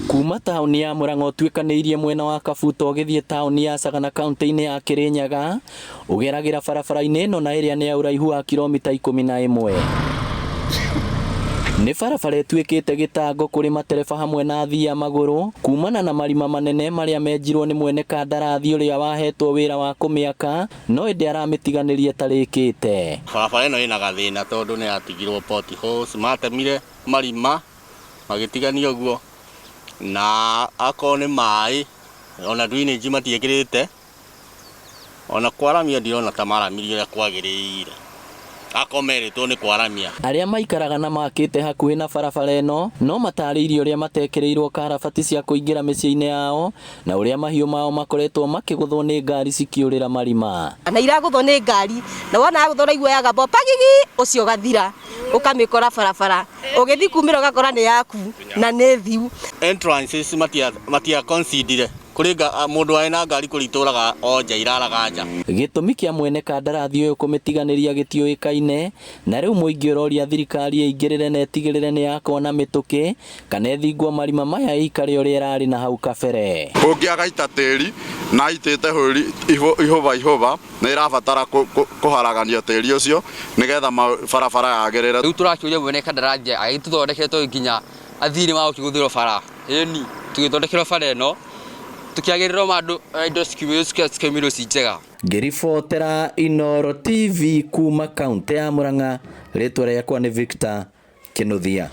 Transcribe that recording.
Kuma tauni ya Murang'a utuikaniirie mwena wa Kabuto ugithie tauni ya Sagana kaunti-ini ya Kirinyaga ugeragira barabara-ini ino na iria ni ya uraihu wa kilomita 11. Ni barabara ituikite gitango kuri matereba hamwe na athii a maguru kumana na marima manene maria menjirwo ni mwene kandarathi uria wahetwo wira wa kumiaka no indi aramitiganirie tarikite. Barabara ino ina gathina tondu ni yatigirwo potholes matemire marima magitigania uguo na ako ni mai ona drainage matiekirite ona kwaramia ndirona ta maramirio ya kwagirire akomeretwo ni kwaramia. Aria maikaraga na makite hakuhi na barabara ino no matariirio uria matekereirwo karabati cia kuingira micii-ini yao na uria mahiu mao makoretwo makiguthwo ni ngari cikiurira marima na iraguthwo ni ngari na wona aguthwo igwe yaga pagigi ucio gathira ukamikora barabara ugithi kumira ugakora ni yaku na ni thiu. Entrances matia consider kuringa mundu aina ngari kurituraga onja iraraga nja. Gitumi kia mwene kandarathi uyu kumitiganiria gitiuikaine na riu muingi uroria thirikari ingirire na itigirire ni yakona mituki kana ithingwo marima maya ikare uria irari na hau kabere. Ungiagaita tiri na itite huri ihuba na irabatara kuharagania tiri ucio nigetha barabara yagirire. Riu turakiuria mwene kandarathi agituthondeketwo nginya athiri mao kiguthiro bara eni tugithondekerwo bara ino tukiagirira mandu indo skimiro sinjega. Ngiribotera Inooro TV kuma kaunti ya Murang'a, ritwa riakwa ni Victor Kinuthia.